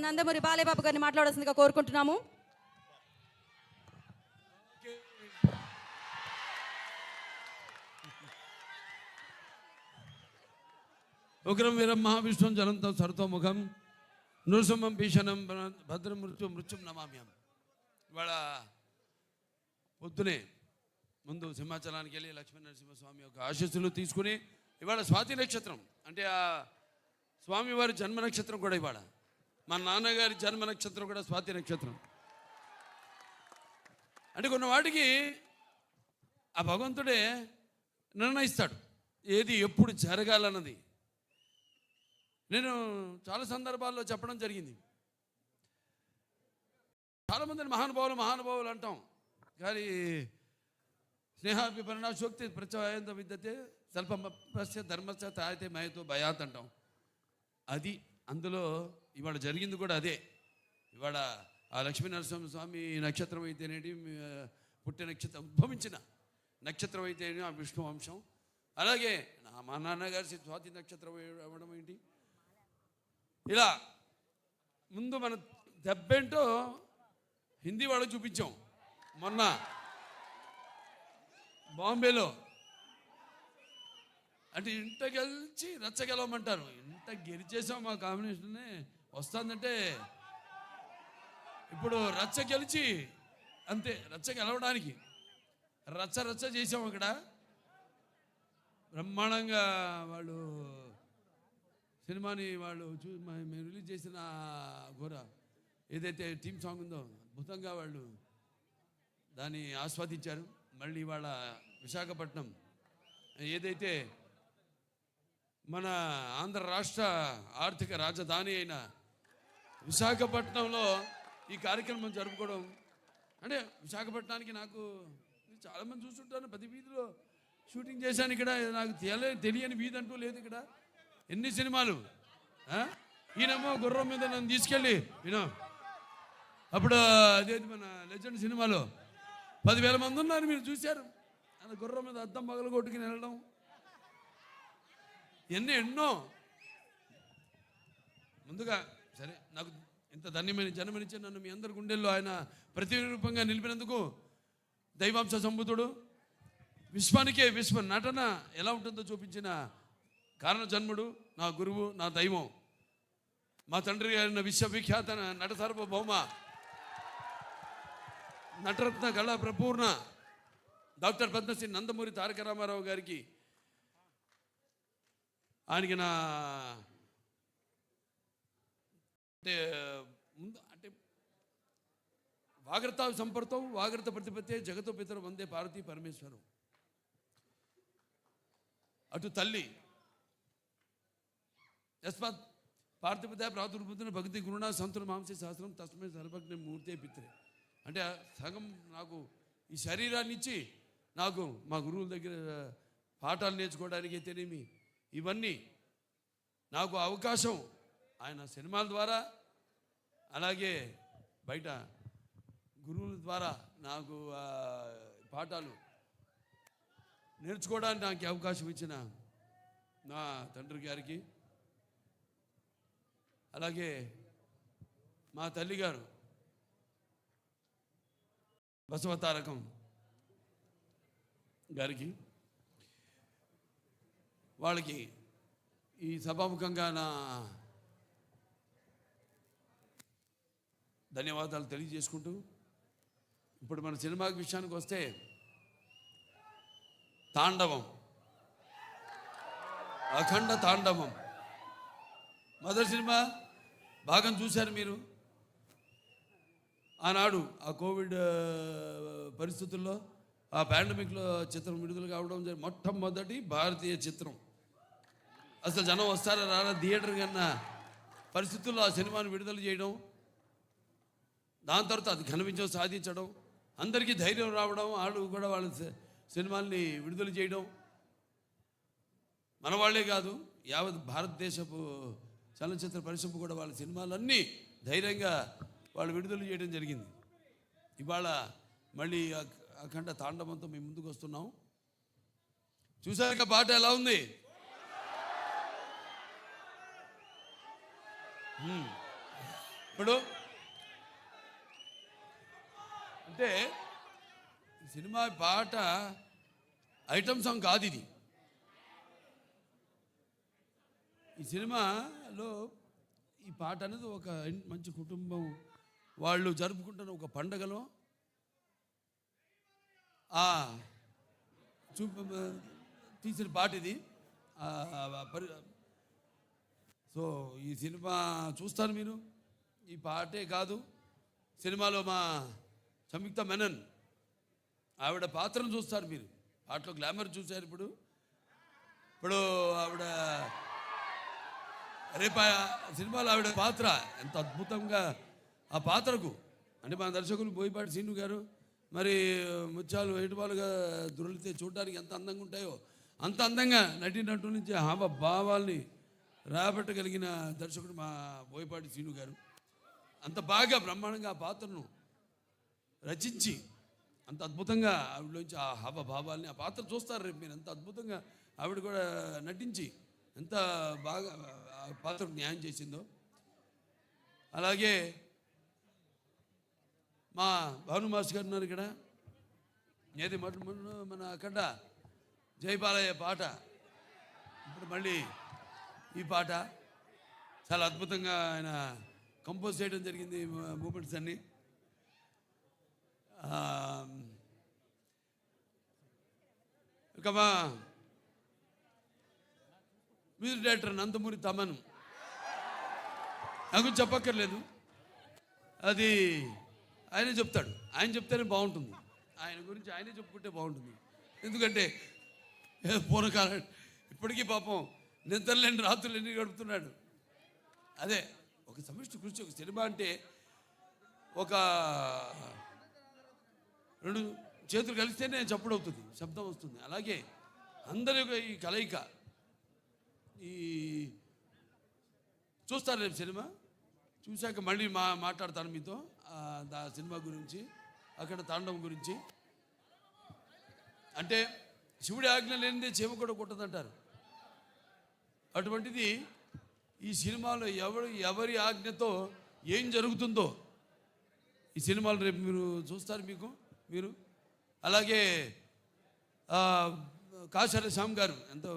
నందమూరి బాలయ్యబాబు గారిని మాట్లాడాల్సిందిగా కోరుకుంటున్నాము. ఉగ్రం వీరం మహావిష్ణుం జలంతం సర్వతోముఖం నృసింహం భీషణం భద్రం మృత్యుం నమామ్యం. ఇవాళ పొద్దునే ముందు సింహాచలానికి వెళ్ళి లక్ష్మీ నరసింహస్వామి యొక్క ఆశీస్సులు తీసుకుని ఇవాళ స్వాతి నక్షత్రం అంటే ఆ స్వామివారి జన్మ నక్షత్రం కూడా ఇవాళ మా నాన్నగారి జన్మ నక్షత్రం కూడా స్వాతి నక్షత్రం. అంటే కొన్ని వాటికి ఆ భగవంతుడే నిర్ణయిస్తాడు ఏది ఎప్పుడు జరగాలన్నది. నేను చాలా సందర్భాల్లో చెప్పడం జరిగింది. చాలామందిని మహానుభావులు అంటాం, కానీ స్నేహాభిపరిణాశోక్తి ప్రత్యయంత విద్యతే స్వల్పస్య ధర్మస్య తాయితే మయతో భయాత్ అంటాం. అది అందులో ఇవాళ జరిగింది కూడా అదే. ఇవాళ ఆ లక్ష్మీ నరసింహస్వామి నక్షత్రం అయితేనేటి పుట్టిన నక్షత్రం ఉద్భవించిన నక్షత్రం అయితేనే ఆ విష్ణు వంశం. అలాగే మా నాన్నగారి స్వాతి నక్షత్రం అవ్వడం ఏంటి, ఇలా ముందు మన దెబ్బేంటో హిందీ వాళ్ళకి చూపించాం మొన్న బాంబేలో. అంటే ఇంట గెలిచి రచ్చ గెలవమంటారు. ఇంట గెలిచేసాం మా కాంబినేషన్నే వస్తుందంటే ఇప్పుడు రచ్చ గెలిచి అంతే. రచ్చ గెలవడానికి రచ్చ చేసాం అక్కడ బ్రహ్మాండంగా. వాళ్ళు సినిమాని వాళ్ళు మేము రిలీజ్ చేసిన ఘోర ఏదైతే టీమ్ సాంగ్ ఉందో అద్భుతంగా వాళ్ళు దాన్ని ఆస్వాదించారు. మళ్ళీ వాళ్ళ విశాఖపట్నం ఏదైతే మన ఆంధ్ర రాష్ట్ర ఆర్థిక రాజధాని అయిన విశాఖపట్నంలో ఈ కార్యక్రమం జరుపుకోవడం అంటే విశాఖపట్నానికి నాకు చాలామంది చూస్తుంటాను. ప్రతి వీధిలో షూటింగ్ చేశాను. ఇక్కడ నాకు తెలియని వీధి అంటూ లేదు. ఇక్కడ ఎన్ని సినిమాలు. ఈయనమ్మో గుర్రం మీద నన్ను తీసుకెళ్ళి అప్పుడు అదేది మన లెజెండ్ సినిమాలో 10,000 మంది ఉన్నారు, మీరు చూశారు. అది గుర్రం మీద అద్దం పగలు కొట్టుకుని వెళ్ళడం ఎన్నో. ముందుగా సరే నాకు ఇంత ధన్యమైన జన్మనిచ్చి నన్ను మీ అందరి గుండెల్లో ఆయన ప్రతిరూపంగా నిలిపినందుకు దైవాంశ సంబుధుడు విశ్వానికే విశ్వ నటన ఎలా ఉంటుందో చూపించిన కారణ జన్ముడు నా గురువు నా దైవం మా తండ్రి గారిన విశ్వవిఖ్యాత నట సార్వభౌమ నటరత్న కళా ప్రపూర్ణ డాక్టర్ పద్మశ్రీ నందమూరి తారక రామారావు గారికి ఆయనకి నా అంటే వాగ్రత సంపర్తం వాగ్రత ప్రతిపత్తే జగతో పితరు వందే పార్వతీ పరమేశ్వరం. అటు తల్లి యస్మాత్ పార్థిపత్య ప్రాతుర్పుత్ర భక్తి గురుణ సంతుల మాంసే సహస్రం తస్మై సర్వజ్ఞ మూర్తే పిత్రే. అంటే సగం నాకు ఈ శరీరాన్ని ఇచ్చి నాకు మా గురువుల దగ్గర పాఠాలు నేర్చుకోవడానికి అయితేనేమి ఇవన్నీ నాకు అవకాశం ఆయన సినిమాల ద్వారా అలాగే బయట గురువుల ద్వారా నాకు పాఠాలు నేర్చుకోవడానికి నాకు అవకాశం ఇచ్చిన నా తండ్రి గారికి అలాగే మా తల్లిగారు బసవతారకం గారికి వాళ్ళకి ఈ సభాముఖంగా నా ధన్యవాదాలు తెలియజేసుకుంటూ ఇప్పుడు మన సినిమా విషయానికి వస్తే తాండవం అఖండ తాండవం మొదటి సినిమా భాగం చూశారు మీరు. ఆనాడు ఆ కోవిడ్ పరిస్థితుల్లో ఆ పాండమిక్లో చిత్రం విడుదల కావడం మొట్టమొదటి భారతీయ చిత్రం. అసలు జనం వస్తారా రారా థియేటర్ కన్నా పరిస్థితుల్లో ఆ సినిమాను విడుదల చేయడం, దాని తర్వాత అది ఘన విజయం సాధించడం, అందరికీ ధైర్యం రావడం, వాళ్ళు కూడా వాళ్ళ సినిమాల్ని విడుదల చేయడం, మన వాళ్ళే కాదు యావత్ భారతదేశపు చలనచిత్ర పరిశ్రమ కూడా వాళ్ళ సినిమాలన్నీ ధైర్యంగా వాళ్ళు విడుదల చేయడం జరిగింది. ఇవాళ మళ్ళీ అఖండ తాండవంతో మేము ముందుకు వస్తున్నాం. చూసాక పాట ఎలా ఉంది? ఇప్పుడు అంటే ఈ సినిమా పాట ఐటమ్ సాంగ్ కాదు ఇది. ఈ సినిమాలో ఈ పాట అనేది ఒక మంచి కుటుంబం వాళ్ళు జరుపుకుంటున్న ఒక పండగలో తీసిన పాట ఇది. సో ఈ సినిమా చూస్తారు మీరు. ఈ పాటే కాదు, సినిమాలో మా సంయుక్త మెనన్ ఆవిడ పాత్రను చూస్తారు మీరు. పాటలో గ్లామర్ చూశారు. ఇప్పుడు ఆవిడ రేపు సినిమాలో ఆవిడ పాత్ర ఎంత అద్భుతంగా ఆ పాత్రకు అంటే మన దర్శకులు బోయపాటి శ్రీను గారు మరి ముత్యాలు వేటుబాలుగా దొరికితే చూడడానికి ఎంత అందంగా ఉంటాయో అంత అందంగా నటినట్టు నుంచి భావాల్ని రాబట్టగలిగిన దర్శకుడు మా బోయపాటి శ్రీను గారు. అంత బాగా బ్రహ్మాండంగా ఆ పాత్రను రచించి అంత అద్భుతంగా ఆవిడలోంచి ఆ భావాల్ని ఆ పాత్ర చూస్తారు రేపు మీరు. ఎంత అద్భుతంగా ఆవిడ కూడా నటించి ఎంత బాగా ఆ పాత్రకు న్యాయం చేసిందో. అలాగే మా భాను మాస్టర్ గారు ఉన్నారు ఇక్కడ. ఏది మన అక్కడ జయపాలయ్య పాట, ఇప్పుడు మళ్ళీ ఈ పాట చాలా అద్భుతంగా ఆయన కంపోజ్ చేయడం జరిగింది. మూమెంట్స్ అన్నీ ఇక మా మ్యూజిక్ డైరెక్టర్ నందమూరి తమన్ నాకు చెప్పక్కర్లేదు, అది ఆయనే చెప్తాడు. ఆయన చెప్తేనే బాగుంటుంది. ఆయన గురించి ఆయనే చెప్పుకుంటే బాగుంటుంది. ఎందుకంటే పూర్వకాలం ఇప్పటికీ పాపం నిద్రలేని రాత్రులు ఎన్ని గడుపుతున్నాడు. అదే ఒక సమిష్టి కృషి. ఒక సినిమా అంటే ఒక రెండు చేతులు కలిస్తేనే చప్పుడు అవుతుంది, శబ్దం వస్తుంది. అలాగే అందరి ఈ కలయిక ఈ చూస్తారు రేపు సినిమా చూశాక మళ్ళీ మాట్లాడతాను మీతో సినిమా గురించి, అక్కడ తాండవం గురించి. అంటే శివుడి ఆజ్ఞ లేనిదే చీమ కూడా కొట్టదంటారు. అటువంటిది ఈ సినిమాలో ఎవరి ఆజ్ఞతో ఏం జరుగుతుందో ఈ సినిమాలు రేపు మీరు చూస్తారు మీరు. అలాగే కాశర శ్యామ్ గారు ఎంతో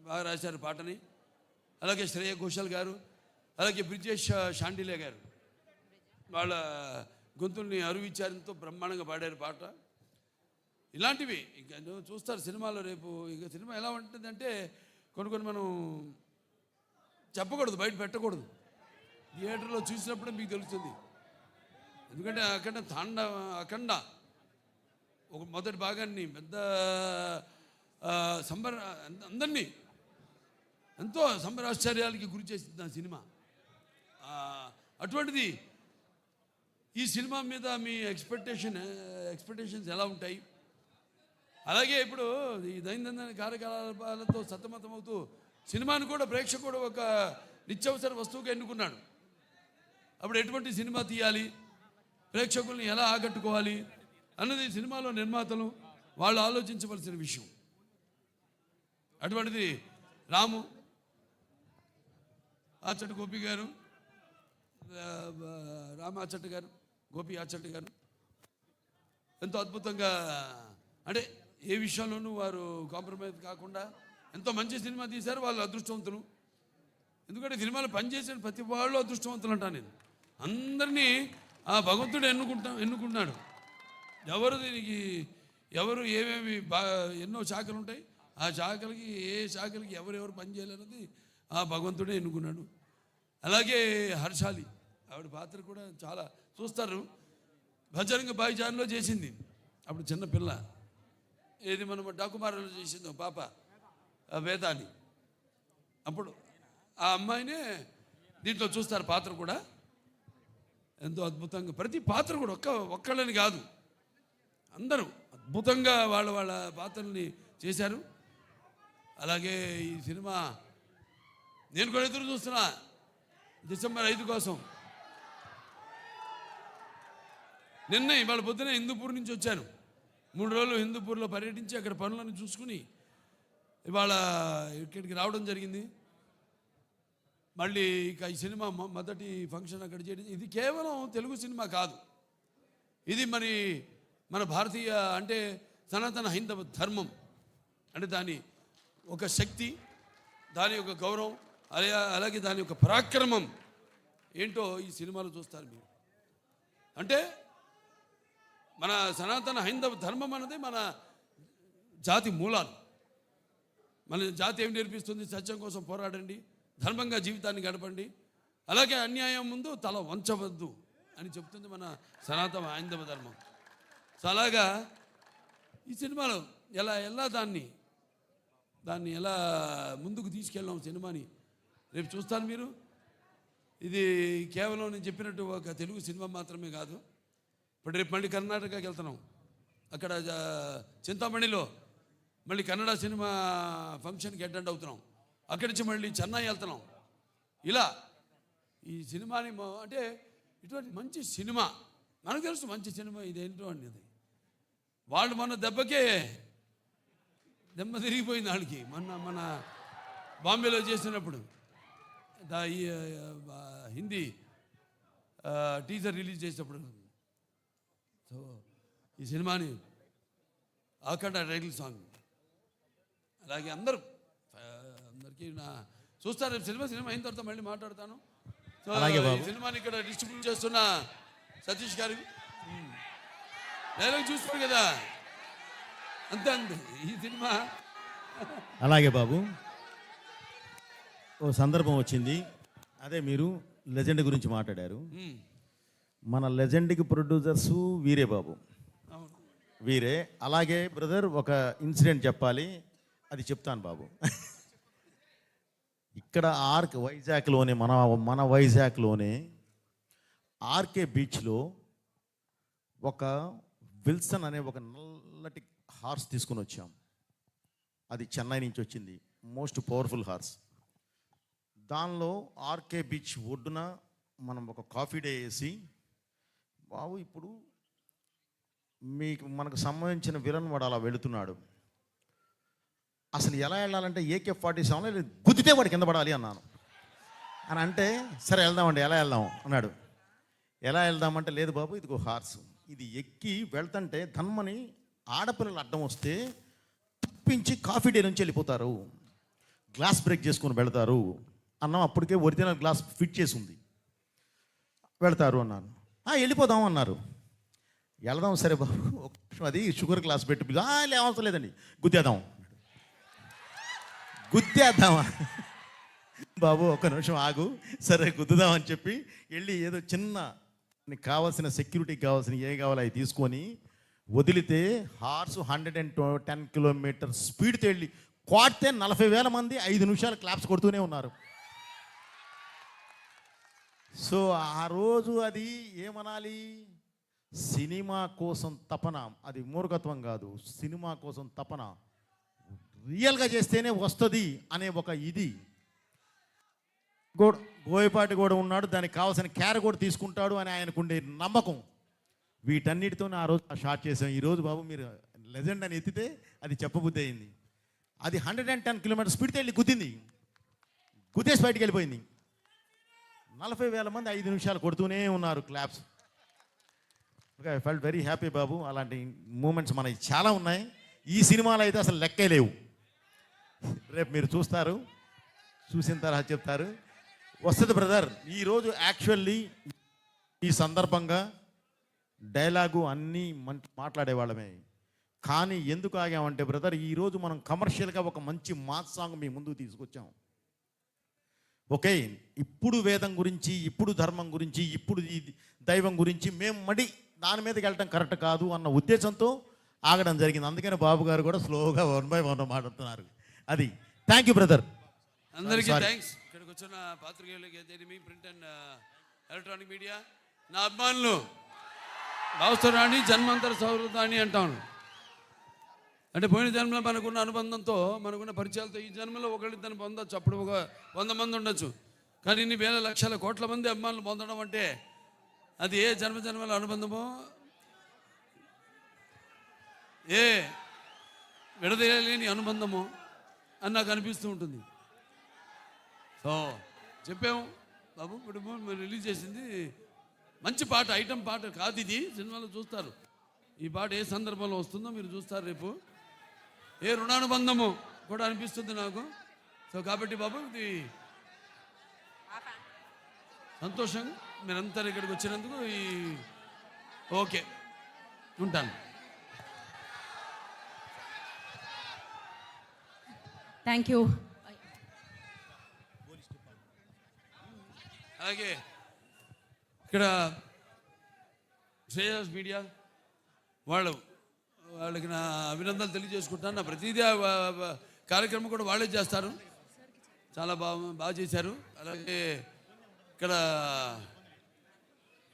బాగా రాశారు పాటని. అలాగే శ్రేయ ఘోషాల్ గారు, అలాగే బ్రిజేష్ షాండిలే గారు వాళ్ళ గొంతుల్ని అరువిచ్చారంతో బ్రహ్మాండంగా పాడారు పాట. ఇలాంటివి ఇంకా చూస్తారు సినిమాలో రేపు. ఇక సినిమా ఎలా ఉంటుందంటే కొన్ని మనం చెప్పకూడదు, బయట పెట్టకూడదు. థియేటర్లో చూసినప్పుడే మీకు తెలుస్తుంది. ఎందుకంటే అఖండ ఒక మొదటి భాగాన్ని పెద్ద అందరినీ ఎంతో సంబరాశ్చర్యాలకి గురి చేసింది ఆ సినిమా. అటువంటిది ఈ సినిమా మీద మీ ఎక్స్పెక్టేషన్స్ ఎలా ఉంటాయి? అలాగే ఇప్పుడు ఈ దైనందిన కార్యకలాపాలతో సతమతమవుతూ సినిమాను కూడా ప్రేక్షకుడు ఒక నిత్యావసర వస్తువుగా ఎన్నుకున్నాడు. అప్పుడు ఎటువంటి సినిమా తీయాలి, ప్రేక్షకుల్ని ఎలా ఆకట్టుకోవాలి అన్నది సినిమాలో నిర్మాతలు వాళ్ళు ఆలోచించవలసిన విషయం. అటువంటిది రాము ఆచట్టు గోపి గారు, రామ ఆచట్టు గారు, గోపి ఆచట్టు గారు ఎంతో అద్భుతంగా అంటే ఏ విషయంలోనూ వారు కాంప్రమైజ్ కాకుండా ఎంతో మంచి సినిమా తీశారు. వాళ్ళు అదృష్టవంతులు. ఎందుకంటే సినిమాలో పనిచేసిన ప్రతి వాళ్ళు అదృష్టవంతులు అంటాను నేను. అందరినీ ఆ భగవంతుడు ఎన్నుకున్నాడు. ఎవరు ఏమేమి ఎన్నో శాఖలు ఉంటాయి. ఆ శాఖలకి ఏ శాఖలకి ఎవరెవరు పనిచేయాలన్నది ఆ భగవంతుడే ఎన్నుకున్నాడు. అలాగే హర్షాలి ఆవిడ పాత్ర కూడా చాలా చూస్తారు. భజరంగ భాయిజాన్లో చేసింది అప్పుడు చిన్న పిల్ల. ఏది మనం డాకుమారాలో చేసింది పాప వేదాన్ని. అప్పుడు ఆ అమ్మాయినే దీంట్లో చూస్తారు పాత్ర కూడా ఎంతో అద్భుతంగా. ప్రతి పాత్ర కూడా ఒక్కళ్ళని కాదు, అందరూ అద్భుతంగా వాళ్ళ పాత్రల్ని చేశారు. అలాగే ఈ సినిమా నేను కూడా ఎదురు చూస్తున్నా డిసెంబర్ 5 కోసం. ఇవాళ పొద్దున హిందూపూర్ నుంచి వచ్చాను. 3 రోజులు హిందూపూర్లో పర్యటించి అక్కడ పనులను చూసుకుని ఇవాళ ఇక్కడికి రావడం జరిగింది. మళ్ళీ ఇక ఈ సినిమా మొదటి ఫంక్షన్ అక్కడ చేయడం, ఇది కేవలం తెలుగు సినిమా కాదు, ఇది మరి మన భారతీయ అంటే సనాతన హైందవ ధర్మం అంటే దాని ఒక శక్తి, దాని యొక్క గౌరవం, అలాగే దాని యొక్క పరాక్రమం ఏంటో ఈ సినిమాలో చూస్తారు మీరు. అంటే మన సనాతన హైందవ ధర్మం అన్నది మన జాతి మూలాలు. మన జాతి ఏమి నేర్పిస్తుంది? సత్యం కోసం పోరాడండి, ధర్మంగా జీవితాన్ని గడపండి, అలాగే అన్యాయం ముందు తల వంచవద్దు అని చెప్తుంది మన సనాతన హైందవ ధర్మం. సో అలాగా ఈ సినిమాలో ఎలా దాన్ని ఎలా ముందుకు తీసుకెళ్ళాం సినిమాని రేపు చూస్తాను మీరు. ఇది కేవలం నేను చెప్పినట్టు ఒక తెలుగు సినిమా మాత్రమే కాదు. ఇప్పుడు రేపు మళ్ళీ కర్ణాటకకి వెళ్తున్నాం, అక్కడ చింతామణిలో మళ్ళీ కన్నడ సినిమా ఫంక్షన్కి అటెండ్ అవుతున్నాం, అక్కడి నుంచి మళ్ళీ చెన్నై వెళ్తున్నాం. ఇలా ఈ సినిమాని అంటే ఇటువంటి మంచి సినిమా మనకు తెలుసు, మంచి సినిమా ఇదేంటో అనేది. వాళ్ళు మన దెబ్బకే దెబ్బ తిరిగిపోయింది వాళ్ళకి. మన బాంబేలో చేసినప్పుడు ఈ హిందీ టీజర్ రిలీజ్ చేసినప్పుడు. సో ఈ సినిమాని ఆఖండ టైటిల్ సాంగ్, అలాగే అందరికీ చూస్తారు రేపు సినిమా అయిన తర్వాత మళ్ళీ మాట్లాడతాను. సో ఈ సినిమాని ఇక్కడ డిస్ట్రిబ్యూట్ చేస్తున్న సతీష్ గారు డైలాగ్ చూస్తారు కదా, అంతే ఈ సినిమా. అలాగే బాబు, ఓ సందర్భం వచ్చింది, అదే మీరు లెజెండ్ గురించి మాట్లాడారు. మన లెజెండ్కి ప్రొడ్యూసర్సు వీరే బాబు, వీరే. అలాగే బ్రదర్ ఒక ఇన్సిడెంట్ చెప్పాలి, అది చెప్తాను బాబు. ఇక్కడ వైజాగ్లోనే మన వైజాగ్లోనే ఆర్కే బీచ్లో ఒక విల్సన్ అనే ఒక నల్లటి హార్స్ తీసుకుని వచ్చాం. అది చెన్నై నుంచి వచ్చింది, మోస్ట్ పవర్ఫుల్ హార్స్. దానిలో ఆర్కే బీచ్ ఒడ్డున మనం ఒక కాఫీ డే వేసి, బాబు ఇప్పుడు మనకు సంబంధించిన విలన్ వాడు అలా వెళుతున్నాడు, అసలు ఎలా వెళ్ళాలంటే AK-47 గుద్దితే వాడు కింద పడాలి అన్నాను. అని అంటే సరే వెళ్దామండి, ఎలా వెళ్దాం అన్నాడు. ఎలా వెళ్దామంటే లేదు బాబు ఇదిగో హార్స్, ఇది ఎక్కి వెళ్తుంటే ధన్మని ఆడపిల్లలు అడ్డం వస్తే తప్పించి కాఫీ డే నుంచి వెళ్ళిపోతారు, గ్లాస్ బ్రేక్ చేసుకొని వెళ్తారు అన్నాం. అప్పటికే ఒరిజినల్ గ్లాస్ ఫిట్ చేసి ఉంది, వెళ్తారు అన్నాను. వెళ్ళిపోదాం అన్నారు. వెళదాం సరే బాబు, ఒక నిమిషం అది షుగర్ గ్లాస్ పెట్టి అవసరం లేదండి గుద్దేద్దామా బాబు, ఒక నిమిషం ఆగు, సరే గుద్దుదామని చెప్పి వెళ్ళి ఏదో చిన్న నీకు కావాల్సిన సెక్యూరిటీకి కావాల్సిన ఏ కావాలో అవి తీసుకొని వదిలితే హార్స్ 110 కిలోమీటర్ స్పీడ్తో వెళ్ళి కొడితే 40,000 మంది 5 నిమిషాలు క్లాప్స్ కొడుతూనే ఉన్నారు. సో ఆ రోజు అది ఏమనాలి, సినిమా కోసం తపన, అది మూర్ఖత్వం కాదు, సినిమా కోసం తపన, రియల్గా చేస్తేనే వస్తుంది అనే ఒక ఇది. బోయపాటి కూడా ఉన్నాడు, దానికి కావాల్సిన క్యారె కూడా తీసుకుంటాడు అని ఆయనకుండే నమ్మకం. వీటన్నిటితోనే ఆ రోజు షార్ట్ చేసాం. ఈరోజు బాబు మీరు లెజెండ్ అని ఎత్తితే అది చెప్పబుద్ధి అయింది. అది 110 కిలోమీటర్ స్పీడ్తో వెళ్ళి గుద్దేసి బయటికి వెళ్ళిపోయింది. 40,000 మంది 5 నిమిషాలు కొడుతూనే ఉన్నారు claps. Okay, I felt very happy బాబు. అలాంటి మూమెంట్స్ మనకి చాలా ఉన్నాయి. ఈ సినిమాలో అయితే అసలు లెక్కే లేవు. రేపు మీరు చూస్తారు, చూసిన తర్వాత చెప్తారు. వస్తుంది బ్రదర్. ఈరోజు యాక్చువల్లీ ఈ సందర్భంగా డైలాగు అన్నీ మాట్లాడేవాళ్ళమే, కానీ ఎందుకు ఆగామంటే బ్రదర్, ఈరోజు మనం కమర్షియల్గా ఒక మంచి మాస్ సాంగ్ మీ ముందుకు తీసుకొచ్చాం. ఓకే, ఇప్పుడు వేదం గురించి, ఇప్పుడు ధర్మం గురించి, ఇప్పుడు ఈ దైవం గురించి మేము దాని మీదకి వెళ్ళటం కరెక్ట్ కాదు అన్న ఉద్దేశంతో ఆగడం జరిగింది. అందుకని బాబు గారు కూడా స్లోగా 1 by 1 మాట్లాడుతున్నారు. అది థ్యాంక్ యూ బ్రదర్, అందరికీ థ్యాంక్స్. ఇక్కడికి వచ్చిన పాత్రికేయులకి, ప్రింట్ అండ్ ఎలక్ట్రానిక్ మీడియా, నా అభిమానులు, భావస్థరాన్ని జన్మాంతర సౌహృదాన్ని అంటాను. అంటే పోయిన జన్మలో మనకున్న అనుబంధంతో, మనకున్న పరిచయాలతో ఈ జన్మలో ఒకళ్ళిద్దరిని పొందొచ్చు, అప్పుడు ఒక 100 మంది ఉండొచ్చు. కానీ ఇన్ని వేల లక్షల కోట్ల మంది అభిమానులు పొందడం అంటే అది ఏ జన్మల అనుబంధమో, ఏ విడదీయలేని అనుబంధమో అని నాకు అనిపిస్తూ ఉంటుంది. సో చెప్పాము బాబు. ఇప్పుడు మీరు రిలీజ్ చేసింది మంచి పాట, ఐటమ్ పాట కాదు ఇది. సినిమాలో చూస్తారు ఈ పాట ఏ సందర్భంలో వస్తుందో మీరు చూస్తారు రేపు. ఏ రుణానుబంధము కూడా అనిపిస్తుంది నాకు. సో కాబట్టి బాబు ఇది సంతోషం మీరంతా ఇక్కడికి వచ్చినందుకు. ఓకే, ఉంటాను. Thank you. అలాగే ఇక్కడ శ్రేయస్ మీడియా వాళ్ళకి నా అభినందనలు తెలియజేసుకుంటాను. నా ప్రతిదీ కార్యక్రమం కూడా వాళ్ళే చేస్తారు. చాలా బాగా చేశారు. అలాగే ఇక్కడ